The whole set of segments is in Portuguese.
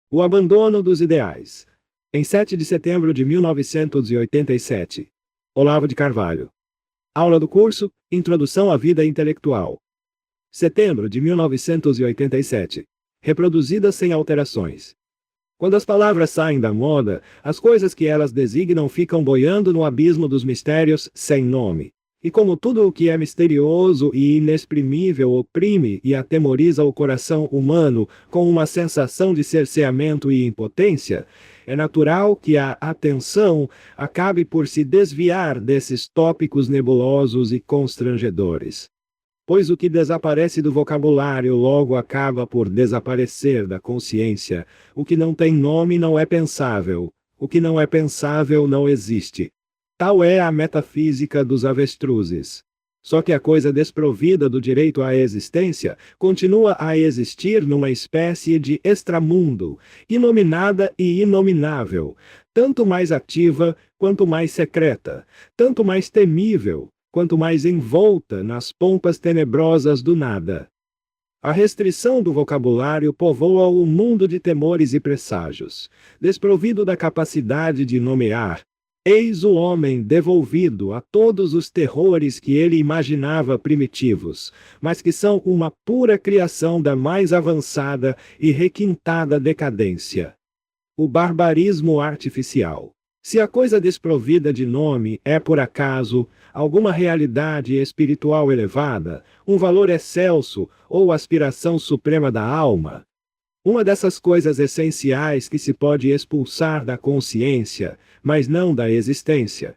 O abandono dos ideais. Em 7 de setembro de 1987. Olavo de Carvalho. Aula do curso Introdução à Vida Intelectual. Setembro de 1987. Reproduzida sem alterações. Quando as palavras saem da moda, as coisas que elas designam ficam boiando no abismo dos mistérios sem nome. E como tudo o que é misterioso e inexprimível oprime e atemoriza o coração humano com uma sensação de cerceamento e impotência, é natural que a atenção acabe por se desviar desses tópicos nebulosos e constrangedores. Pois o que desaparece do vocabulário logo acaba por desaparecer da consciência. O que não tem nome não é pensável. O que não é pensável não existe. Tal é a metafísica dos avestruzes. Só que a coisa desprovida do direito à existência continua a existir numa espécie de extramundo, inominada e inominável, tanto mais ativa quanto mais secreta, tanto mais temível quanto mais envolta nas pompas tenebrosas do nada. A restrição do vocabulário povoa o mundo de temores e presságios, desprovido da capacidade de nomear. Eis o homem devolvido a todos os terrores que ele imaginava primitivos, mas que são uma pura criação da mais avançada e requintada decadência. O barbarismo artificial. Se a coisa desprovida de nome é, por acaso, alguma realidade espiritual elevada, um valor excelso ou aspiração suprema da alma, uma dessas coisas essenciais que se pode expulsar da consciência, mas não da existência,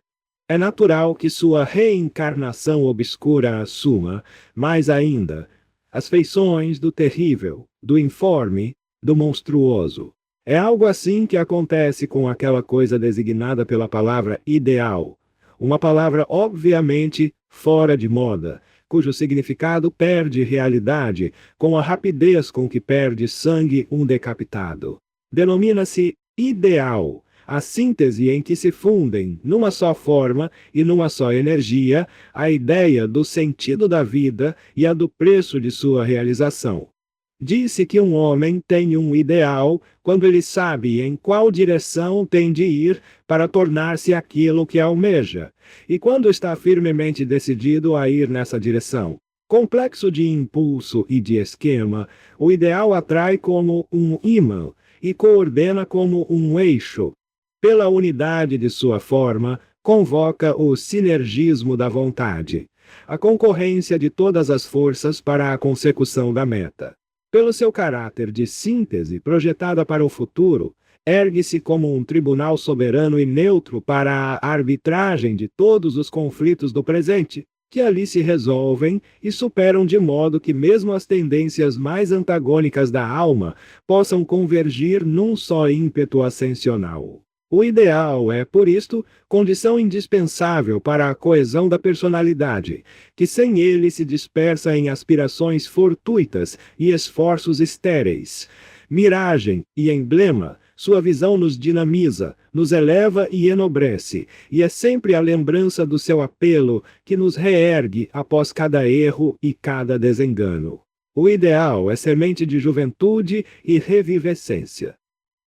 é natural que sua reencarnação obscura assuma, mais ainda, as feições do terrível, do informe, do monstruoso. É algo assim que acontece com aquela coisa designada pela palavra ideal, uma palavra obviamente fora de moda, cujo significado perde realidade com a rapidez com que perde sangue um decapitado. Denomina-se ideal a síntese em que se fundem, numa só forma e numa só energia, a ideia do sentido da vida e a do preço de sua realização. Diz-se que um homem tem um ideal quando ele sabe em qual direção tem de ir para tornar-se aquilo que almeja, e quando está firmemente decidido a ir nessa direção. Complexo de impulso e de esquema, o ideal atrai como um ímã e coordena como um eixo. Pela unidade de sua forma, convoca o sinergismo da vontade, a concorrência de todas as forças para a consecução da meta. Pelo seu caráter de síntese projetada para o futuro, ergue-se como um tribunal soberano e neutro para a arbitragem de todos os conflitos do presente, que ali se resolvem e superam de modo que mesmo as tendências mais antagônicas da alma possam convergir num só ímpeto ascensional. O ideal é, por isto, condição indispensável para a coesão da personalidade, que sem ele se dispersa em aspirações fortuitas e esforços estéreis. Miragem e emblema, sua visão nos dinamiza, nos eleva e enobrece, e é sempre a lembrança do seu apelo que nos reergue após cada erro e cada desengano. O ideal é semente de juventude e revivescência.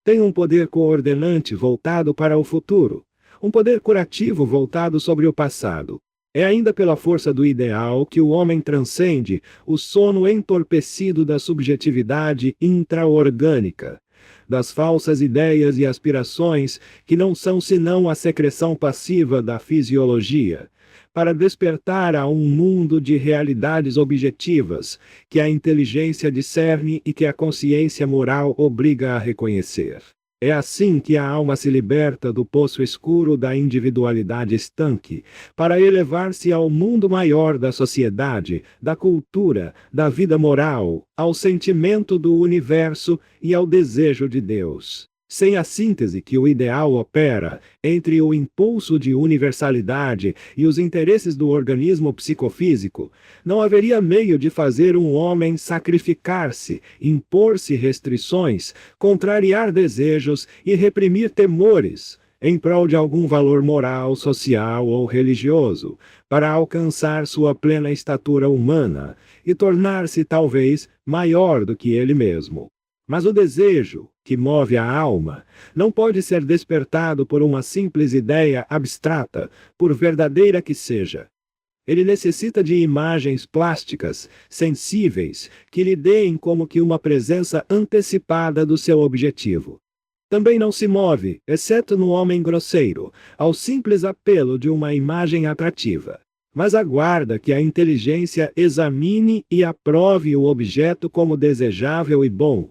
Tem um poder coordenante voltado para o futuro, um poder curativo voltado sobre o passado. É ainda pela força do ideal que o homem transcende o sono entorpecido da subjetividade intraorgânica, das falsas ideias e aspirações que não são senão a secreção passiva da fisiologia, para despertar a um mundo de realidades objetivas, que a inteligência discerne e que a consciência moral obriga a reconhecer. É assim que a alma se liberta do poço escuro da individualidade estanque, para elevar-se ao mundo maior da sociedade, da cultura, da vida moral, ao sentimento do universo e ao desejo de Deus. Sem a síntese que o ideal opera entre o impulso de universalidade e os interesses do organismo psicofísico, não haveria meio de fazer um homem sacrificar-se, impor-se restrições, contrariar desejos e reprimir temores, em prol de algum valor moral, social ou religioso, para alcançar sua plena estatura humana e tornar-se talvez maior do que ele mesmo. Mas o desejo, que move a alma, não pode ser despertado por uma simples ideia abstrata, por verdadeira que seja. Ele necessita de imagens plásticas, sensíveis, que lhe deem como que uma presença antecipada do seu objetivo. Também não se move, exceto no homem grosseiro, ao simples apelo de uma imagem atrativa. Mas aguarda que a inteligência examine e aprove o objeto como desejável e bom.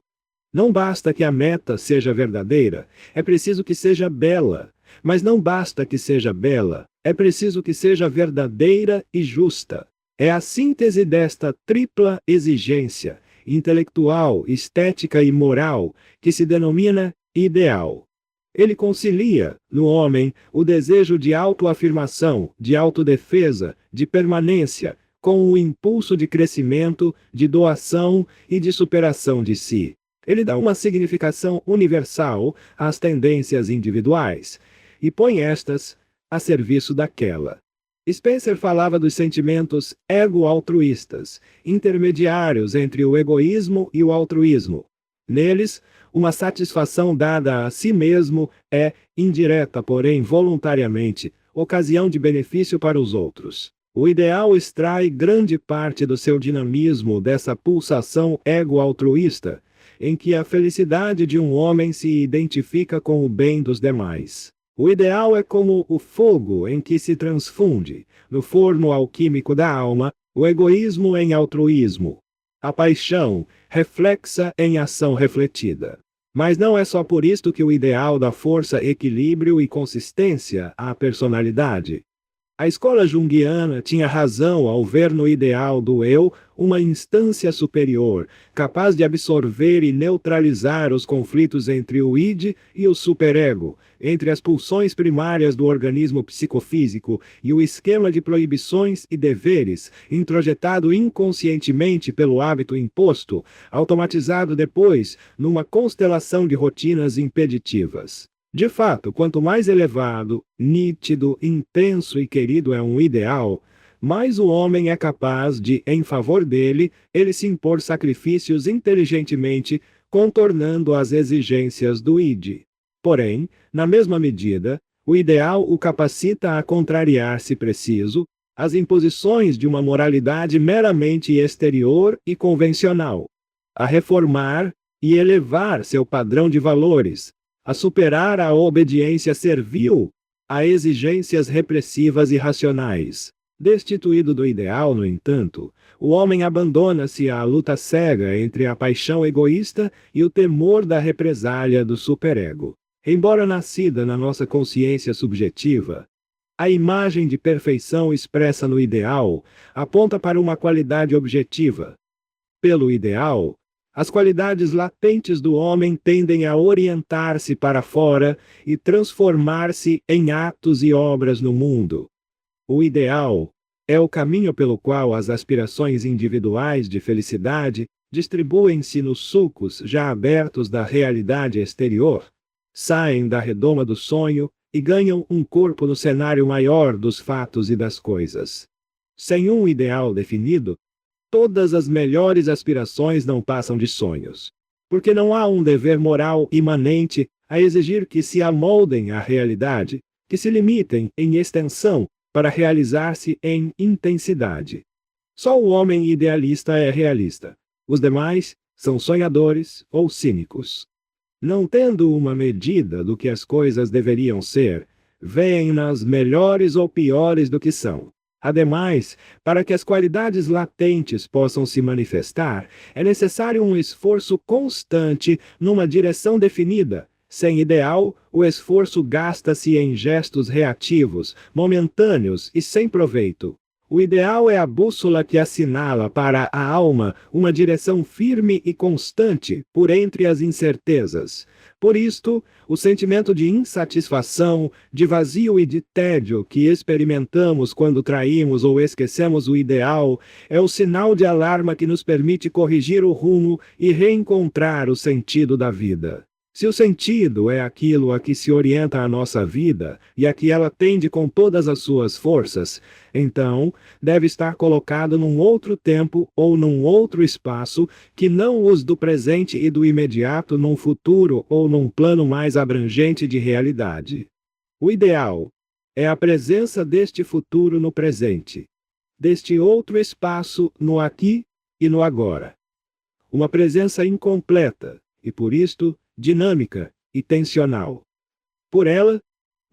Não basta que a meta seja verdadeira, é preciso que seja bela. Mas não basta que seja bela, é preciso que seja verdadeira e justa. É a síntese desta tripla exigência, intelectual, estética e moral, que se denomina ideal. Ele concilia, no homem, o desejo de autoafirmação, de autodefesa, de permanência, com o impulso de crescimento, de doação e de superação de si. Ele dá uma significação universal às tendências individuais e põe estas a serviço daquela. Spencer falava dos sentimentos ego-altruístas, intermediários entre o egoísmo e o altruísmo. Neles, uma satisfação dada a si mesmo é, indireta porém voluntariamente, ocasião de benefício para os outros. O ideal extrai grande parte do seu dinamismo dessa pulsação ego-altruísta, em que a felicidade de um homem se identifica com o bem dos demais. O ideal é como o fogo em que se transfunde, no forno alquímico da alma, o egoísmo em altruísmo. A paixão, reflexa em ação refletida. Mas não é só por isto que o ideal dá força, equilíbrio e consistência à personalidade. A escola junguiana tinha razão ao ver no ideal do eu uma instância superior, capaz de absorver e neutralizar os conflitos entre o id e o superego, entre as pulsões primárias do organismo psicofísico e o esquema de proibições e deveres, introjetado inconscientemente pelo hábito imposto, automatizado depois numa constelação de rotinas impeditivas. De fato, quanto mais elevado, nítido, intenso e querido é um ideal, mais o homem é capaz de, em favor dele, ele se impor sacrifícios inteligentemente, contornando as exigências do id. Porém, na mesma medida, o ideal o capacita a contrariar, se preciso, as imposições de uma moralidade meramente exterior e convencional, a reformar e elevar seu padrão de valores, a superar a obediência servil, a exigências repressivas e racionais. Destituído do ideal, no entanto, o homem abandona-se à luta cega entre a paixão egoísta e o temor da represália do superego. Embora nascida na nossa consciência subjetiva, a imagem de perfeição expressa no ideal aponta para uma qualidade objetiva. Pelo ideal, as qualidades latentes do homem tendem a orientar-se para fora e transformar-se em atos e obras no mundo. O ideal é o caminho pelo qual as aspirações individuais de felicidade distribuem-se nos sulcos já abertos da realidade exterior, saem da redoma do sonho e ganham um corpo no cenário maior dos fatos e das coisas. Sem um ideal definido, todas as melhores aspirações não passam de sonhos, porque não há um dever moral imanente a exigir que se amoldem à realidade, que se limitem em extensão para realizar-se em intensidade. Só o homem idealista é realista. Os demais são sonhadores ou cínicos. Não tendo uma medida do que as coisas deveriam ser, veem-nas melhores ou piores do que são. Ademais, para que as qualidades latentes possam se manifestar, é necessário um esforço constante numa direção definida. Sem ideal, o esforço gasta-se em gestos reativos, momentâneos e sem proveito. O ideal é a bússola que assinala para a alma uma direção firme e constante por entre as incertezas. Por isto, o sentimento de insatisfação, de vazio e de tédio que experimentamos quando traímos ou esquecemos o ideal é o sinal de alarma que nos permite corrigir o rumo e reencontrar o sentido da vida. Se o sentido é aquilo a que se orienta a nossa vida e a que ela tende com todas as suas forças, então deve estar colocado num outro tempo ou num outro espaço que não os do presente e do imediato num futuro ou num plano mais abrangente de realidade. O ideal é a presença deste futuro no presente, deste outro espaço no aqui e no agora. Uma presença incompleta e, por isto, dinâmica e tensional. Por ela,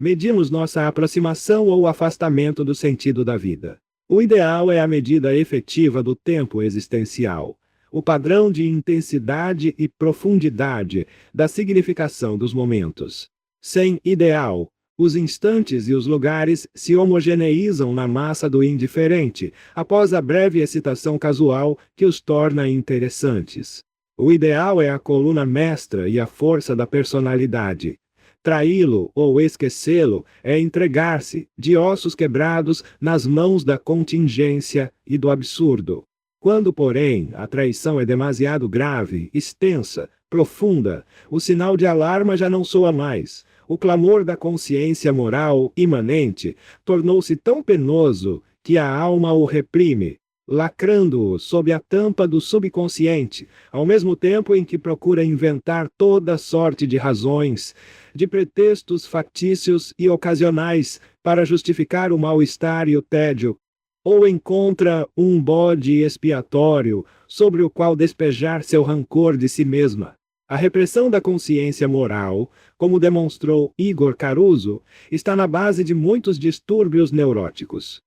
medimos nossa aproximação ou afastamento do sentido da vida. O ideal é a medida efetiva do tempo existencial, o padrão de intensidade e profundidade da significação dos momentos. Sem ideal, os instantes e os lugares se homogeneizam na massa do indiferente, após a breve excitação casual que os torna interessantes. O ideal é a coluna mestra e a força da personalidade. Traí-lo ou esquecê-lo é entregar-se, de ossos quebrados, nas mãos da contingência e do absurdo. Quando, porém, a traição é demasiado grave, extensa, profunda, o sinal de alarma já não soa mais. O clamor da consciência moral imanente tornou-se tão penoso que a alma o reprime, lacrando-o sob a tampa do subconsciente, ao mesmo tempo em que procura inventar toda sorte de razões, de pretextos factícios e ocasionais para justificar o mal-estar e o tédio, ou encontra um bode expiatório sobre o qual despejar seu rancor de si mesma. A repressão da consciência moral, como demonstrou Igor Caruso, está na base de muitos distúrbios neuróticos.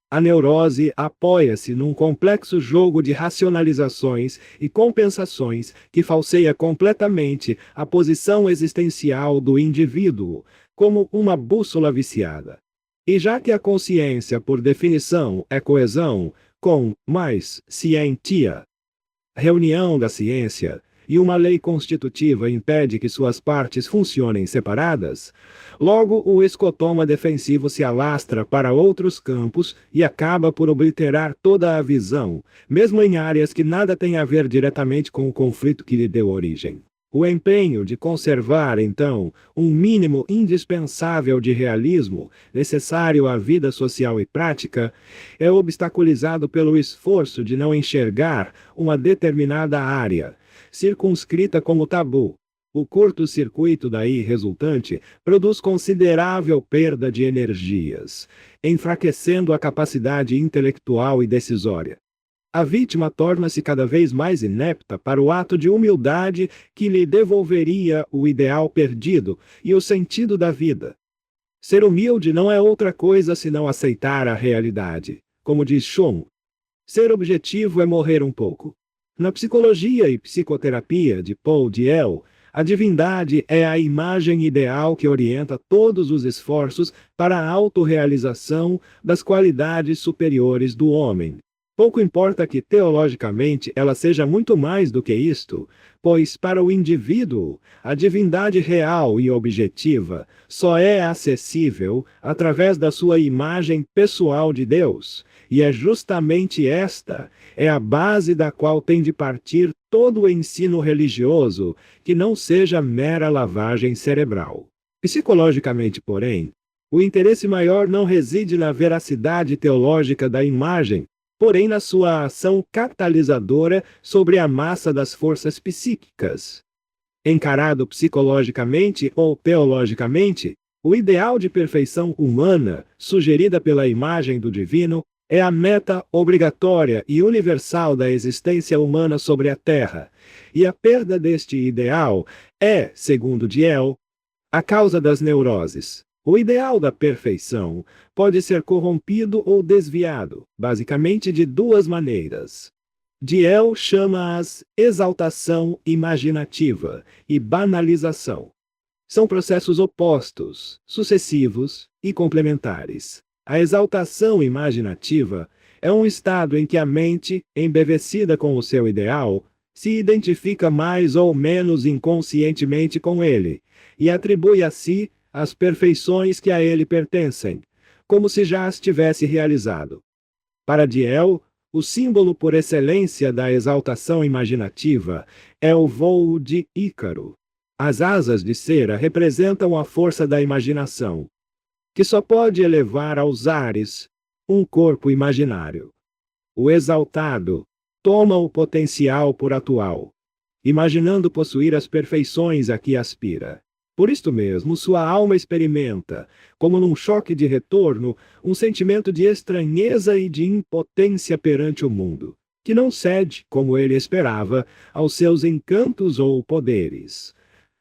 A neurose apoia-se num complexo jogo de racionalizações e compensações que falseia completamente a posição existencial do indivíduo, como uma bússola viciada. E já que a consciência, por definição, é coesão, com, mais, scientia, reunião da ciência, e uma lei constitutiva impede que suas partes funcionem separadas, logo o escotoma defensivo se alastra para outros campos e acaba por obliterar toda a visão, mesmo em áreas que nada têm a ver diretamente com o conflito que lhe deu origem. O empenho de conservar, então, um mínimo indispensável de realismo, necessário à vida social e prática, é obstaculizado pelo esforço de não enxergar uma determinada área, circunscrita como tabu. O curto-circuito daí resultante produz considerável perda de energias, enfraquecendo a capacidade intelectual e decisória. A vítima torna-se cada vez mais inepta para o ato de humildade que lhe devolveria o ideal perdido e o sentido da vida. Ser humilde não é outra coisa senão aceitar a realidade. Como diz Schum, ser objetivo é morrer um pouco. Na psicologia e psicoterapia de Paul Diel, a divindade é a imagem ideal que orienta todos os esforços para a autorrealização das qualidades superiores do homem. Pouco importa que teologicamente ela seja muito mais do que isto, pois para o indivíduo, a divindade real e objetiva só é acessível através da sua imagem pessoal de Deus, e é justamente esta é a base da qual tem de partir todo o ensino religioso que não seja mera lavagem cerebral. Psicologicamente, porém, o interesse maior não reside na veracidade teológica da imagem, porém na sua ação catalisadora sobre a massa das forças psíquicas. Encarado psicologicamente ou teologicamente, o ideal de perfeição humana, sugerida pela imagem do divino, é a meta obrigatória e universal da existência humana sobre a Terra, e a perda deste ideal é, segundo Diel, a causa das neuroses. O ideal da perfeição pode ser corrompido ou desviado, basicamente de duas maneiras. Diel chama-as exaltação imaginativa e banalização. São processos opostos, sucessivos e complementares. A exaltação imaginativa é um estado em que a mente, embevecida com o seu ideal, se identifica mais ou menos inconscientemente com ele, e atribui a si as perfeições que a ele pertencem, como se já as tivesse realizado. Para Diel, o símbolo por excelência da exaltação imaginativa é o voo de Ícaro. As asas de cera representam a força da imaginação, que só pode elevar aos ares um corpo imaginário. O exaltado toma o potencial por atual, imaginando possuir as perfeições a que aspira. Por isto mesmo, sua alma experimenta, como num choque de retorno, um sentimento de estranheza e de impotência perante o mundo, que não cede, como ele esperava, aos seus encantos ou poderes.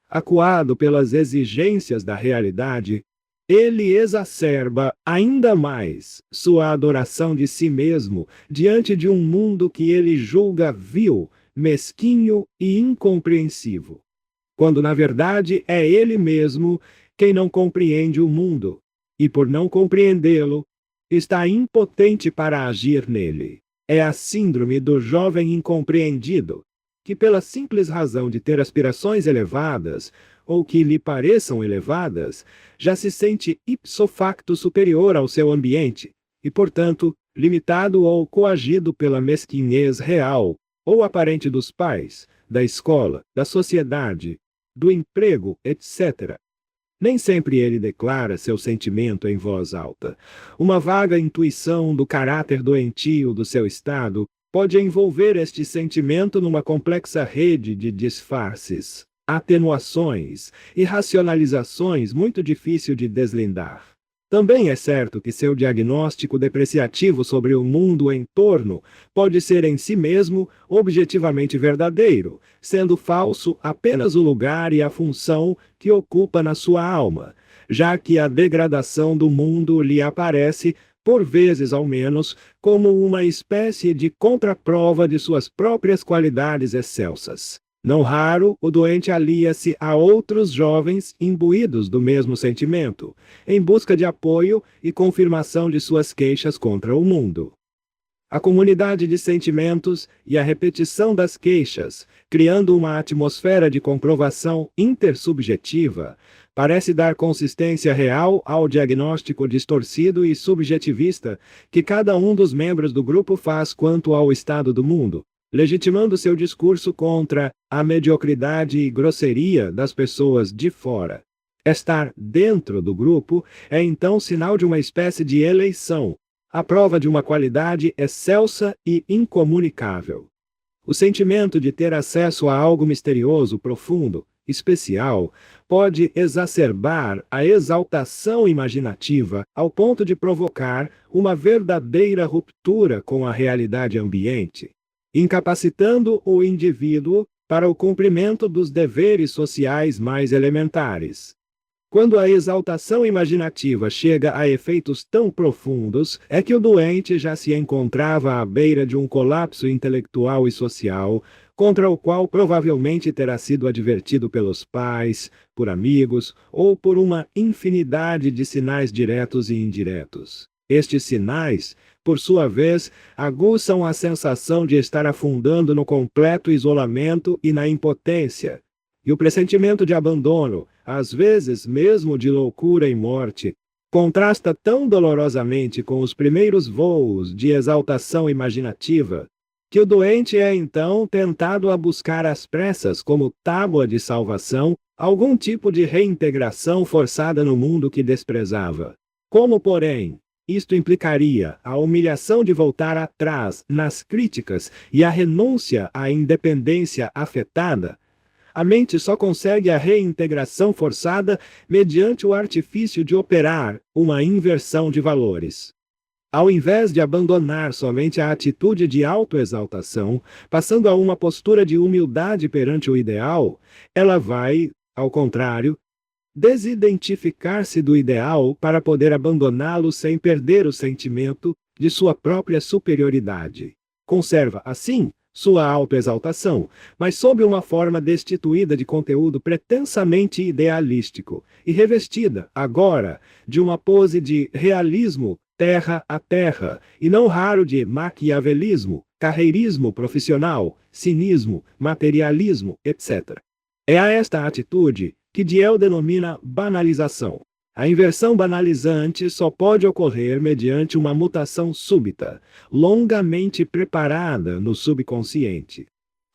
Acuado pelas exigências da realidade, ele exacerba ainda mais sua adoração de si mesmo diante de um mundo que ele julga vil, mesquinho e incompreensivo, quando na verdade é ele mesmo quem não compreende o mundo, e por não compreendê-lo, está impotente para agir nele. É a síndrome do jovem incompreendido, que pela simples razão de ter aspirações elevadas, ou que lhe pareçam elevadas, já se sente ipso facto superior ao seu ambiente, e portanto, limitado ou coagido pela mesquinhez real, ou aparente dos pais, da escola, da sociedade, do emprego, etc. Nem sempre ele declara seu sentimento em voz alta. Uma vaga intuição do caráter doentio do seu estado pode envolver este sentimento numa complexa rede de disfarces, atenuações e racionalizações muito difícil de deslindar. Também é certo que seu diagnóstico depreciativo sobre o mundo em torno pode ser em si mesmo objetivamente verdadeiro, sendo falso apenas o lugar e a função que ocupa na sua alma, já que a degradação do mundo lhe aparece, por vezes ao menos, como uma espécie de contraprova de suas próprias qualidades excelsas. Não raro, o doente alia-se a outros jovens imbuídos do mesmo sentimento, em busca de apoio e confirmação de suas queixas contra o mundo. A comunidade de sentimentos e a repetição das queixas, criando uma atmosfera de comprovação intersubjetiva, parece dar consistência real ao diagnóstico distorcido e subjetivista que cada um dos membros do grupo faz quanto ao estado do mundo, legitimando seu discurso contra a mediocridade e grosseria das pessoas de fora. Estar dentro do grupo é então sinal de uma espécie de eleição, a prova de uma qualidade excelsa e incomunicável. O sentimento de ter acesso a algo misterioso, profundo, especial, pode exacerbar a exaltação imaginativa ao ponto de provocar uma verdadeira ruptura com a realidade ambiente, incapacitando o indivíduo para o cumprimento dos deveres sociais mais elementares. Quando a exaltação imaginativa chega a efeitos tão profundos, é que o doente já se encontrava à beira de um colapso intelectual e social, contra o qual provavelmente terá sido advertido pelos pais, por amigos ou por uma infinidade de sinais diretos e indiretos. Estes sinais, por sua vez, aguçam a sensação de estar afundando no completo isolamento e na impotência. E o pressentimento de abandono, às vezes mesmo de loucura e morte, contrasta tão dolorosamente com os primeiros voos de exaltação imaginativa, que o doente é então tentado a buscar às pressas como tábua de salvação algum tipo de reintegração forçada no mundo que desprezava. Como, porém, isto implicaria a humilhação de voltar atrás nas críticas e a renúncia à independência afetada, a mente só consegue a reintegração forçada mediante o artifício de operar uma inversão de valores. Ao invés de abandonar somente a atitude de autoexaltação, passando a uma postura de humildade perante o ideal, ela vai, ao contrário, desidentificar-se do ideal para poder abandoná-lo sem perder o sentimento de sua própria superioridade. Conserva, assim, sua autoexaltação, mas sob uma forma destituída de conteúdo pretensamente idealístico e revestida, agora, de uma pose de realismo terra a terra, e não raro de maquiavelismo, carreirismo profissional, cinismo, materialismo, etc. É a esta atitude que Diel denomina banalização. A inversão banalizante só pode ocorrer mediante uma mutação súbita, longamente preparada no subconsciente.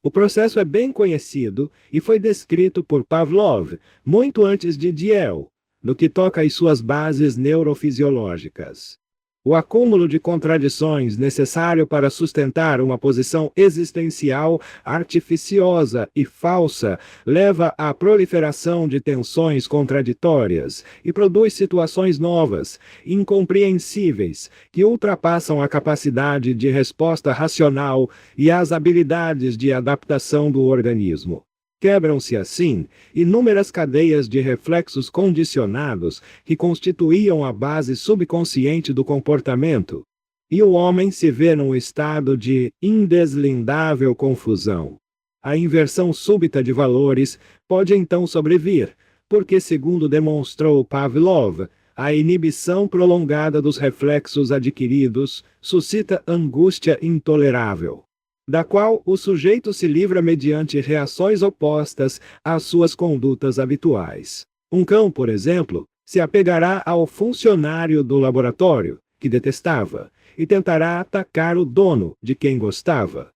O processo é bem conhecido e foi descrito por Pavlov, muito antes de Diel, no que toca às suas bases neurofisiológicas. O acúmulo de contradições necessário para sustentar uma posição existencial artificiosa e falsa leva à proliferação de tensões contraditórias e produz situações novas, incompreensíveis, que ultrapassam a capacidade de resposta racional e as habilidades de adaptação do organismo. Quebram-se, assim, inúmeras cadeias de reflexos condicionados que constituíam a base subconsciente do comportamento, e o homem se vê num estado de indeslindável confusão. A inversão súbita de valores pode então sobrevir, porque, segundo demonstrou Pavlov, a inibição prolongada dos reflexos adquiridos suscita angústia intolerável, da qual o sujeito se livra mediante reações opostas às suas condutas habituais. Um cão, por exemplo, se apegará ao funcionário do laboratório, que detestava, e tentará atacar o dono, de quem gostava.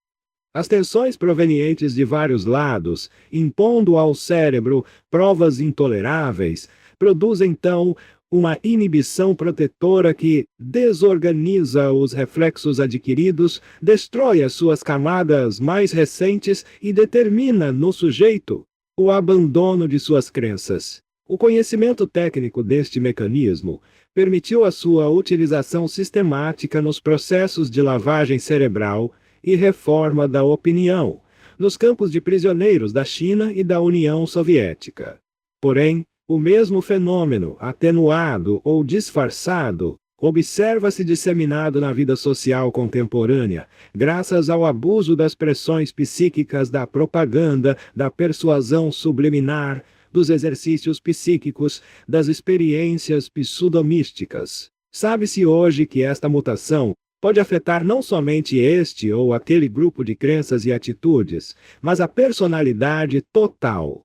As tensões provenientes de vários lados, impondo ao cérebro provas intoleráveis, produzem então uma inibição protetora que desorganiza os reflexos adquiridos, destrói as suas camadas mais recentes e determina no sujeito o abandono de suas crenças. O conhecimento técnico deste mecanismo permitiu a sua utilização sistemática nos processos de lavagem cerebral e reforma da opinião, nos campos de prisioneiros da China e da União Soviética. Porém, o mesmo fenômeno, atenuado ou disfarçado, observa-se disseminado na vida social contemporânea, graças ao abuso das pressões psíquicas da propaganda, da persuasão subliminar, dos exercícios psíquicos, das experiências pseudomísticas. Sabe-se hoje que esta mutação pode afetar não somente este ou aquele grupo de crenças e atitudes, mas a personalidade total.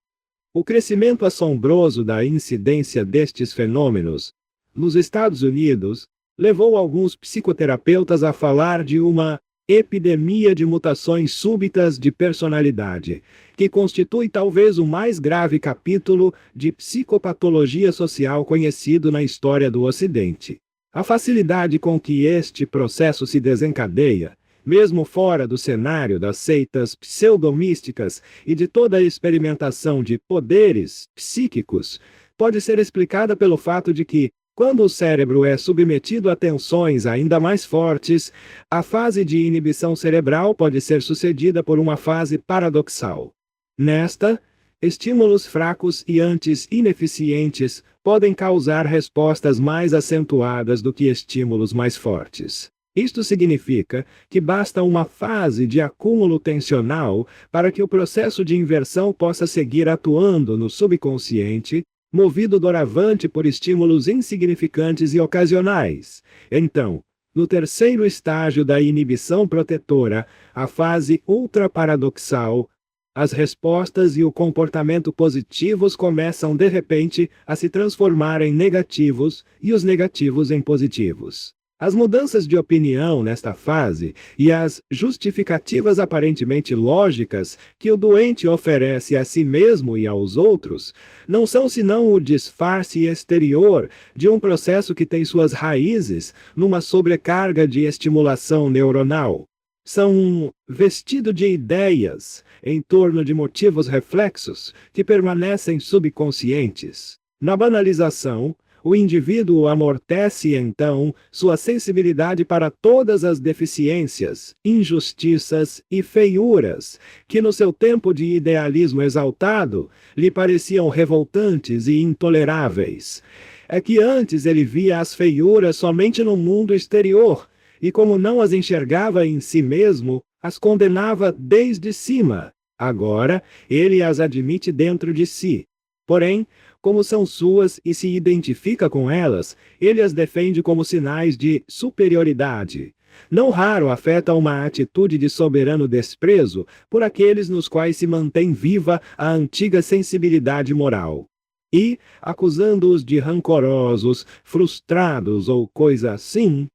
O crescimento assombroso da incidência destes fenômenos nos Estados Unidos levou alguns psicoterapeutas a falar de uma epidemia de mutações súbitas de personalidade, que constitui talvez o mais grave capítulo de psicopatologia social conhecido na história do Ocidente. A facilidade com que este processo se desencadeia, mesmo fora do cenário das seitas pseudomísticas e de toda a experimentação de poderes psíquicos, pode ser explicada pelo fato de que, quando o cérebro é submetido a tensões ainda mais fortes, a fase de inibição cerebral pode ser sucedida por uma fase paradoxal. Nesta, estímulos fracos e antes ineficientes podem causar respostas mais acentuadas do que estímulos mais fortes. Isto significa que basta uma fase de acúmulo tensional para que o processo de inversão possa seguir atuando no subconsciente, movido doravante por estímulos insignificantes e ocasionais. Então, no terceiro estágio da inibição protetora, a fase ultraparadoxal, as respostas e o comportamento positivos começam de repente a se transformar em negativos e os negativos em positivos. As mudanças de opinião nesta fase e as justificativas aparentemente lógicas que o doente oferece a si mesmo e aos outros não são senão o disfarce exterior de um processo que tem suas raízes numa sobrecarga de estimulação neuronal. São um vestido de ideias em torno de motivos reflexos que permanecem subconscientes. Na banalização, o indivíduo amortece então sua sensibilidade para todas as deficiências, injustiças e feiuras que no seu tempo de idealismo exaltado lhe pareciam revoltantes e intoleráveis. É que antes ele via as feiuras somente no mundo exterior, e como não as enxergava em si mesmo, as condenava desde cima. Agora, ele as admite dentro de si. Porém, como são suas e se identifica com elas, ele as defende como sinais de superioridade. Não raro afeta uma atitude de soberano desprezo por aqueles nos quais se mantém viva a antiga sensibilidade moral. E, acusando-os de rancorosos, frustrados ou coisa assim,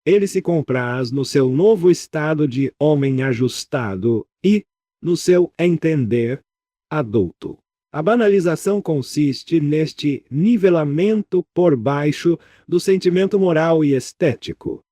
ele se compraz no seu novo estado de homem ajustado e, no seu entender adulto. A banalização consiste neste nivelamento por baixo do sentimento moral e estético.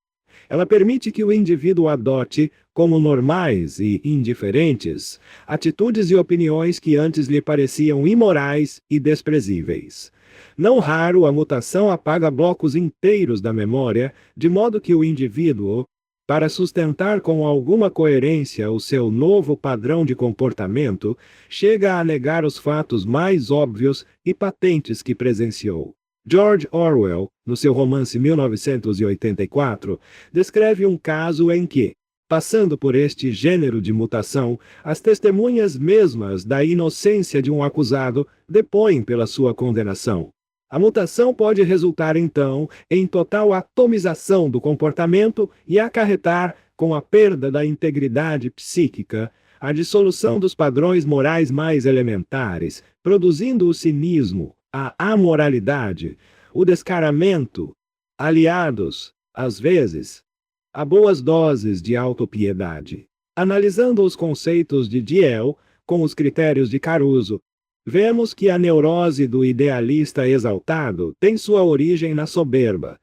Ela permite que o indivíduo adote, como normais e indiferentes, atitudes e opiniões que antes lhe pareciam imorais e desprezíveis. Não raro, a mutação apaga blocos inteiros da memória, de modo que o indivíduo, para sustentar com alguma coerência o seu novo padrão de comportamento, chega a negar os fatos mais óbvios e patentes que presenciou. George Orwell, no seu romance 1984, descreve um caso em que, passando por este gênero de mutação, as testemunhas mesmas da inocência de um acusado depõem pela sua condenação. A mutação pode resultar, então, em total atomização do comportamento e acarretar, com a perda da integridade psíquica, a dissolução dos padrões morais mais elementares, produzindo o cinismo, a amoralidade, o descaramento, aliados, às vezes, a boas doses de autopiedade. Analisando os conceitos de Diel, com os critérios de Caruso, vemos que a neurose do idealista exaltado tem sua origem na soberba,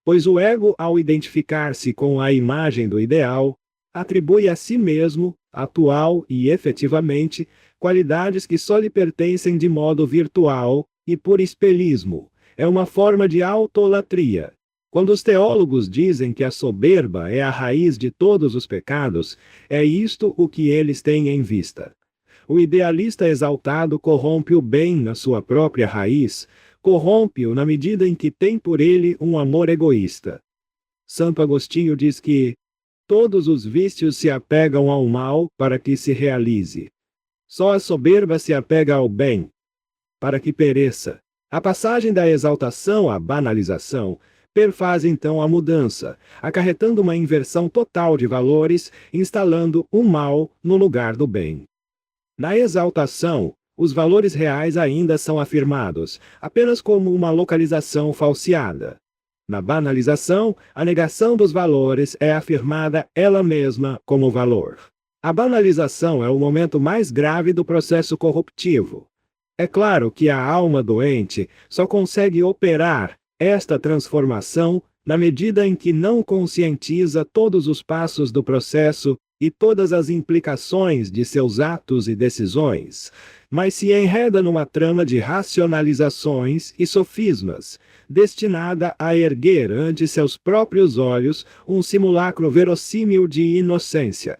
pois o ego, ao identificar-se com a imagem do ideal, atribui a si mesmo, atual e efetivamente, qualidades que só lhe pertencem de modo virtual e por espelhismo. É uma forma de autolatria. Quando os teólogos dizem que a soberba é a raiz de todos os pecados, é isto o que eles têm em vista. O idealista exaltado corrompe o bem na sua própria raiz, corrompe-o na medida em que tem por ele um amor egoísta. Santo Agostinho diz que todos os vícios se apegam ao mal para que se realize. Só a soberba se apega ao bem, para que pereça. A passagem da exaltação à banalização perfaz então a mudança, acarretando uma inversão total de valores, instalando o mal no lugar do bem. Na exaltação, os valores reais ainda são afirmados, apenas como uma localização falseada. Na banalização, a negação dos valores é afirmada ela mesma como valor. A banalização é o momento mais grave do processo corruptivo. É claro que a alma doente só consegue operar esta transformação na medida em que não conscientiza todos os passos do processo e todas as implicações de seus atos e decisões, mas se enreda numa trama de racionalizações e sofismas, destinada a erguer ante seus próprios olhos um simulacro verossímil de inocência.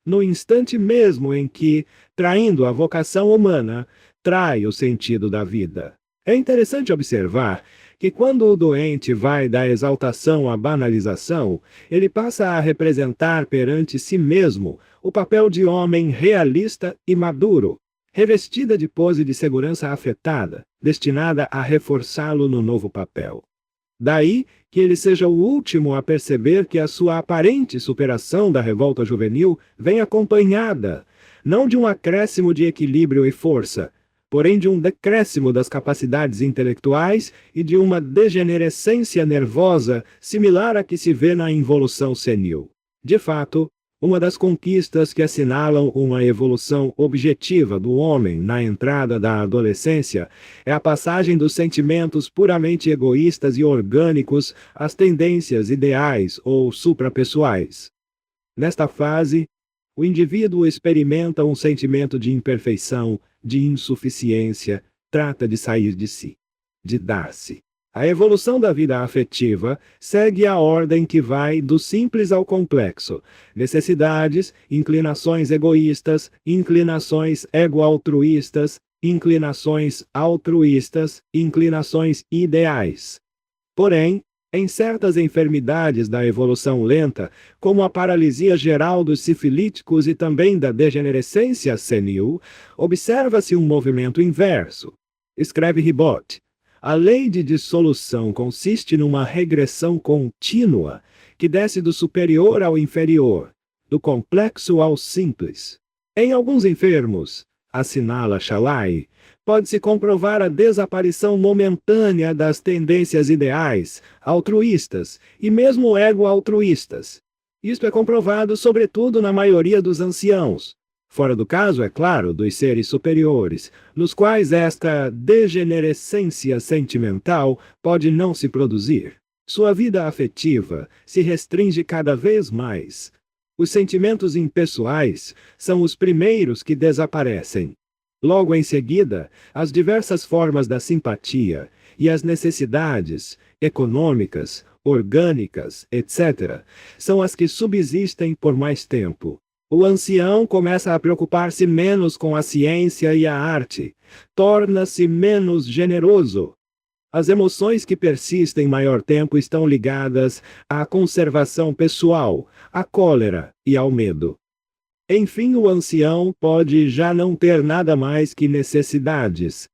No instante mesmo em que, traindo a vocação humana, trai o sentido da vida. É interessante observar que quando o doente vai da exaltação à banalização, ele passa a representar perante si mesmo o papel de homem realista e maduro, revestida de pose de segurança afetada, destinada a reforçá-lo no novo papel. Daí que ele seja o último a perceber que a sua aparente superação da revolta juvenil vem acompanhada, não de um acréscimo de equilíbrio e força, porém de um decréscimo das capacidades intelectuais e de uma degenerescência nervosa similar à que se vê na involução senil. De fato, uma das conquistas que assinalam uma evolução objetiva do homem na entrada da adolescência é a passagem dos sentimentos puramente egoístas e orgânicos às tendências ideais ou suprapessoais. Nesta fase, o indivíduo experimenta um sentimento de imperfeição, de insuficiência, trata de sair de si, de dar-se. A evolução da vida afetiva segue a ordem que vai do simples ao complexo: necessidades, inclinações egoístas, inclinações ego-altruístas, inclinações altruístas, inclinações ideais. Porém, em certas enfermidades da evolução lenta, como a paralisia geral dos sifilíticos e também da degenerescência senil, observa-se um movimento inverso. Escreve Ribot: a lei de dissolução consiste numa regressão contínua, que desce do superior ao inferior, do complexo ao simples. Em alguns enfermos, assinala Shalai, pode-se comprovar a desaparição momentânea das tendências ideais, altruístas e mesmo ego-altruístas. Isto é comprovado sobretudo na maioria dos anciãos. Fora do caso, é claro, dos seres superiores, nos quais esta degenerescência sentimental pode não se produzir. Sua vida afetiva se restringe cada vez mais. Os sentimentos impessoais são os primeiros que desaparecem. Logo em seguida, as diversas formas da simpatia e as necessidades econômicas, orgânicas, etc., são as que subsistem por mais tempo. O ancião começa a preocupar-se menos com a ciência e a arte, torna-se menos generoso. As emoções que persistem maior tempo estão ligadas à conservação pessoal, à cólera e ao medo. Enfim, o ancião pode já não ter nada mais que necessidades.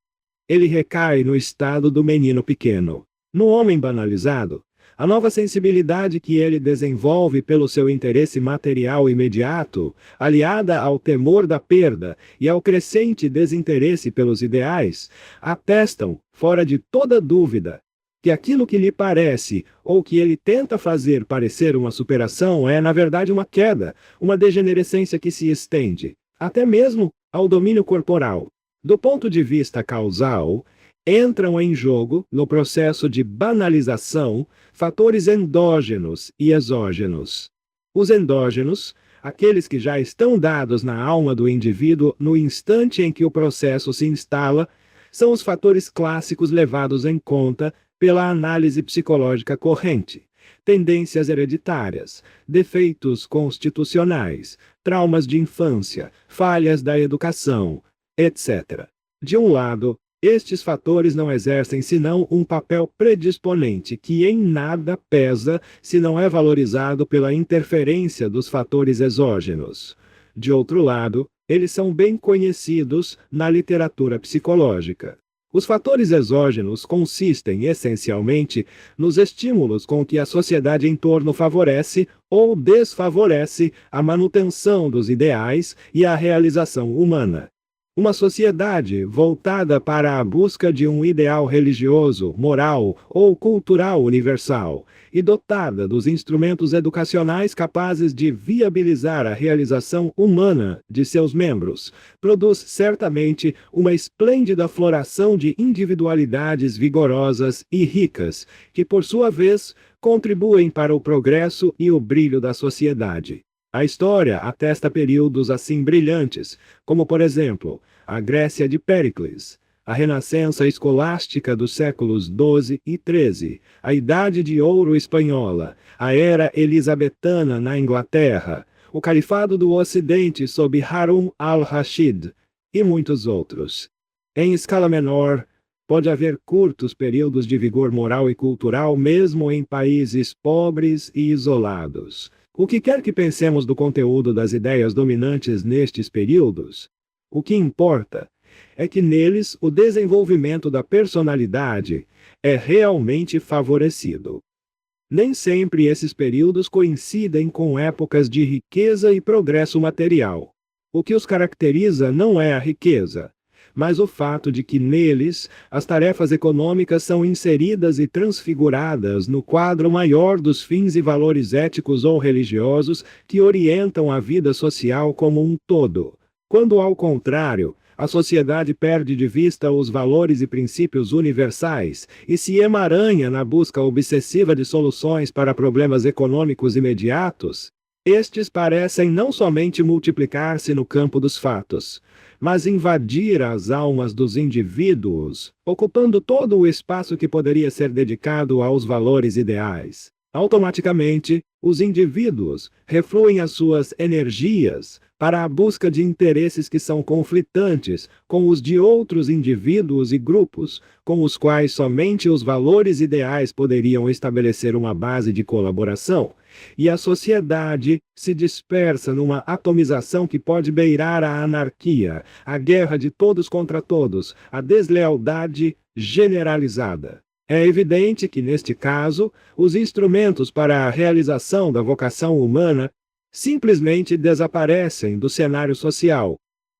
Ele recai no estado do menino pequeno. No homem banalizado, a nova sensibilidade que ele desenvolve pelo seu interesse material imediato, aliada ao temor da perda e ao crescente desinteresse pelos ideais, atestam, fora de toda dúvida, que aquilo que lhe parece ou que ele tenta fazer parecer uma superação é, na verdade, uma queda, uma degenerescência que se estende, até mesmo, ao domínio corporal. Do ponto de vista causal, entram em jogo, no processo de banalização, fatores endógenos e exógenos. Os endógenos, aqueles que já estão dados na alma do indivíduo no instante em que o processo se instala, são os fatores clássicos levados em conta pela análise psicológica corrente. Tendências hereditárias, defeitos constitucionais, traumas de infância, falhas da educação, etc. De um lado, estes fatores não exercem senão um papel predisponente que em nada pesa se não é valorizado pela interferência dos fatores exógenos. De outro lado, eles são bem conhecidos na literatura psicológica. Os fatores exógenos consistem, essencialmente, nos estímulos com que a sociedade em torno favorece ou desfavorece a manutenção dos ideais e a realização humana. Uma sociedade voltada para a busca de um ideal religioso, moral ou cultural universal, e dotada dos instrumentos educacionais capazes de viabilizar a realização humana de seus membros, produz certamente uma esplêndida floração de individualidades vigorosas e ricas, que, por sua vez, contribuem para o progresso e o brilho da sociedade. A história atesta períodos assim brilhantes, como por exemplo, a Grécia de Péricles, a renascença escolástica dos séculos XII e XIII, a Idade de Ouro espanhola, a era elisabetana na Inglaterra, o Califado do Ocidente sob Harun al-Rashid, e muitos outros. Em escala menor, pode haver curtos períodos de vigor moral e cultural mesmo em países pobres e isolados. O que quer que pensemos do conteúdo das ideias dominantes nestes períodos, o que importa é que neles o desenvolvimento da personalidade é realmente favorecido. Nem sempre esses períodos coincidem com épocas de riqueza e progresso material. O que os caracteriza não é a riqueza, mas o fato de que neles as tarefas econômicas são inseridas e transfiguradas no quadro maior dos fins e valores éticos ou religiosos que orientam a vida social como um todo. Quando, ao contrário, a sociedade perde de vista os valores e princípios universais e se emaranha na busca obsessiva de soluções para problemas econômicos imediatos, estes parecem não somente multiplicar-se no campo dos fatos, mas invadir as almas dos indivíduos, ocupando todo o espaço que poderia ser dedicado aos valores ideais. Automaticamente, os indivíduos refluem as suas energias para a busca de interesses que são conflitantes com os de outros indivíduos e grupos, com os quais somente os valores ideais poderiam estabelecer uma base de colaboração, e a sociedade se dispersa numa atomização que pode beirar a anarquia, a guerra de todos contra todos, a deslealdade generalizada. É evidente que, neste caso, os instrumentos para a realização da vocação humana simplesmente desaparecem do cenário social,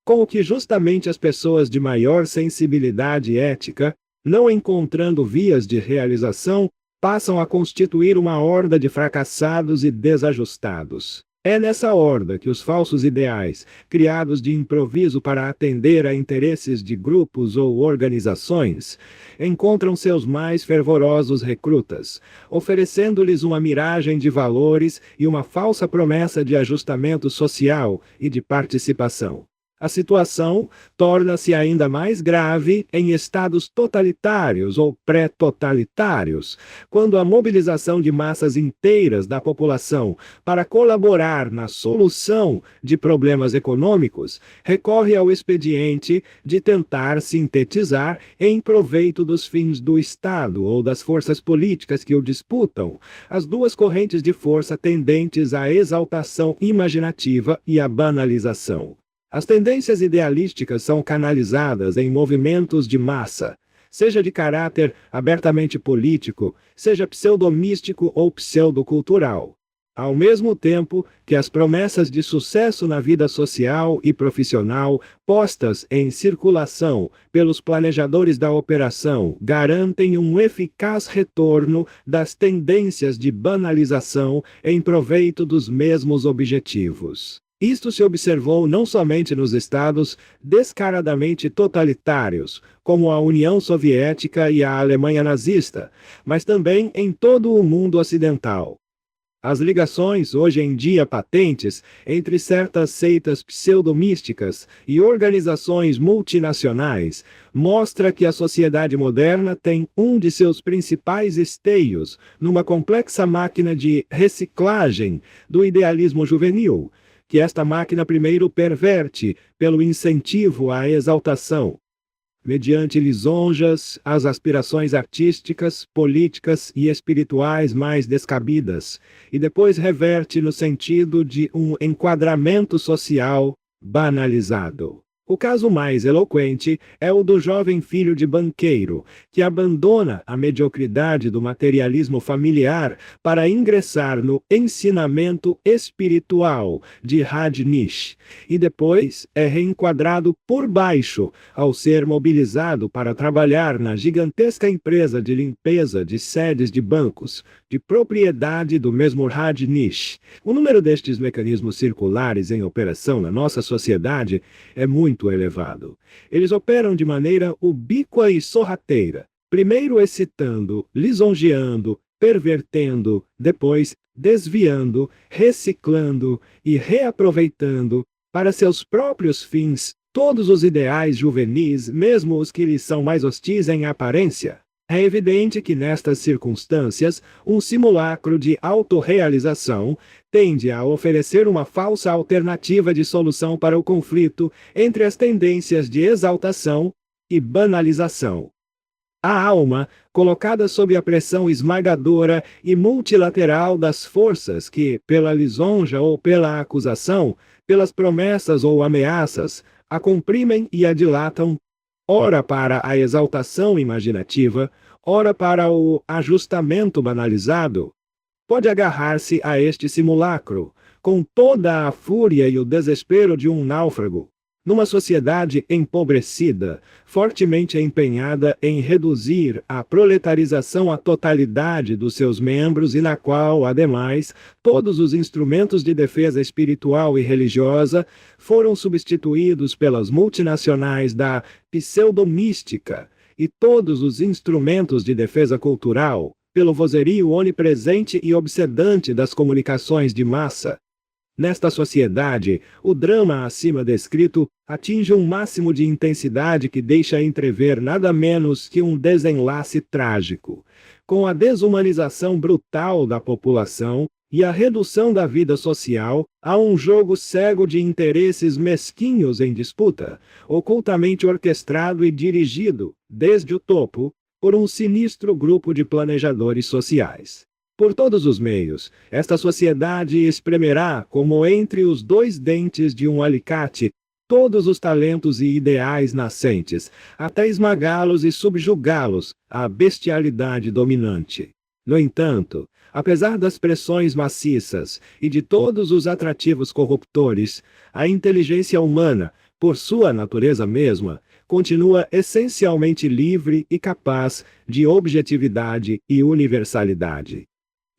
com o que justamente as pessoas de maior sensibilidade ética, não encontrando vias de realização, passam a constituir uma horda de fracassados e desajustados. É nessa horda que os falsos ideais, criados de improviso para atender a interesses de grupos ou organizações, encontram seus mais fervorosos recrutas, oferecendo-lhes uma miragem de valores e uma falsa promessa de ajustamento social e de participação. A situação torna-se ainda mais grave em estados totalitários ou pré-totalitários, quando a mobilização de massas inteiras da população para colaborar na solução de problemas econômicos recorre ao expediente de tentar sintetizar em proveito dos fins do Estado ou das forças políticas que o disputam as duas correntes de força tendentes à exaltação imaginativa e à banalização. As tendências idealísticas são canalizadas em movimentos de massa, seja de caráter abertamente político, seja pseudomístico ou pseudocultural. Ao mesmo tempo que as promessas de sucesso na vida social e profissional postas em circulação pelos planejadores da operação garantem um eficaz retorno das tendências de banalização em proveito dos mesmos objetivos. Isto se observou não somente nos estados descaradamente totalitários, como a União Soviética e a Alemanha nazista, mas também em todo o mundo ocidental. As ligações, hoje em dia patentes, entre certas seitas pseudomísticas e organizações multinacionais, mostra que a sociedade moderna tem um de seus principais esteios numa complexa máquina de reciclagem do idealismo juvenil, que esta máquina primeiro perverte pelo incentivo à exaltação, mediante lisonjas, às aspirações artísticas, políticas e espirituais mais descabidas, e depois reverte no sentido de um enquadramento social banalizado. O caso mais eloquente é o do jovem filho de banqueiro, que abandona a mediocridade do materialismo familiar para ingressar no ensinamento espiritual de Rajneesh, e depois é reenquadrado por baixo ao ser mobilizado para trabalhar na gigantesca empresa de limpeza de sedes de bancos, de propriedade do mesmo Rajneesh. O número destes mecanismos circulares em operação na nossa sociedade é muito elevado. Eles operam de maneira ubíqua e sorrateira, primeiro excitando, lisonjeando, pervertendo, depois desviando, reciclando e reaproveitando, para seus próprios fins, todos os ideais juvenis, mesmo os que lhes são mais hostis em aparência. É evidente que nestas circunstâncias, um simulacro de autorrealização tende a oferecer uma falsa alternativa de solução para o conflito entre as tendências de exaltação e banalização. A alma, colocada sob a pressão esmagadora e multilateral das forças que, pela lisonja ou pela acusação, pelas promessas ou ameaças, a comprimem e a dilatam, ora para a exaltação imaginativa, ora para o ajustamento banalizado, pode agarrar-se a este simulacro, com toda a fúria e o desespero de um náufrago, numa sociedade empobrecida, fortemente empenhada em reduzir a proletarização à totalidade dos seus membros e na qual, ademais, todos os instrumentos de defesa espiritual e religiosa foram substituídos pelas multinacionais da pseudomística e todos os instrumentos de defesa cultural, pelo vozerio onipresente e obsedante das comunicações de massa. Nesta sociedade, o drama acima descrito atinge um máximo de intensidade que deixa entrever nada menos que um desenlace trágico. Com a desumanização brutal da população e a redução da vida social a um jogo cego de interesses mesquinhos em disputa, ocultamente orquestrado e dirigido, desde o topo, por um sinistro grupo de planejadores sociais. Por todos os meios, esta sociedade espremerá, como entre os dois dentes de um alicate, todos os talentos e ideais nascentes, até esmagá-los e subjugá-los à bestialidade dominante. No entanto, apesar das pressões maciças e de todos os atrativos corruptores, a inteligência humana, por sua natureza mesma, continua essencialmente livre e capaz de objetividade e universalidade.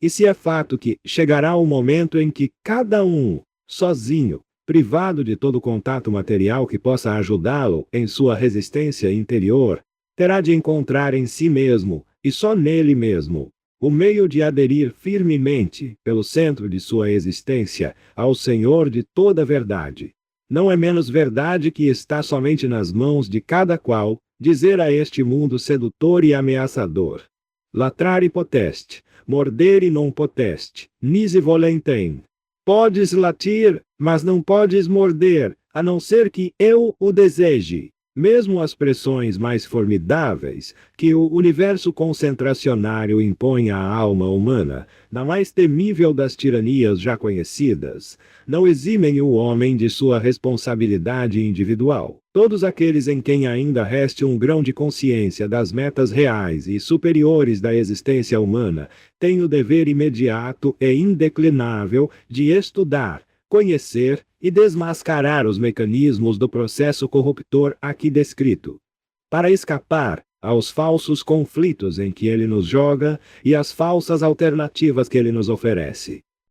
E se é fato que chegará o momento em que cada um, sozinho, privado de todo contato material que possa ajudá-lo em sua resistência interior, terá de encontrar em si mesmo, e só nele mesmo, o meio de aderir firmemente, pelo centro de sua existência, ao Senhor de toda a verdade. Não é menos verdade que está somente nas mãos de cada qual dizer a este mundo sedutor e ameaçador: latrare potest, mordere non potest, nisi volentem. Podes latir, mas não podes morder, a não ser que eu o deseje. Mesmo as pressões mais formidáveis que o universo concentracionário impõe à alma humana, na mais temível das tiranias já conhecidas, não eximem o homem de sua responsabilidade individual. Todos aqueles em quem ainda reste um grão de consciência das metas reais e superiores da existência humana, têm o dever imediato e indeclinável de estudar, conhecer e desmascarar os mecanismos do processo corruptor aqui descrito, para escapar aos falsos conflitos em que ele nos joga e às falsas alternativas que ele nos oferece.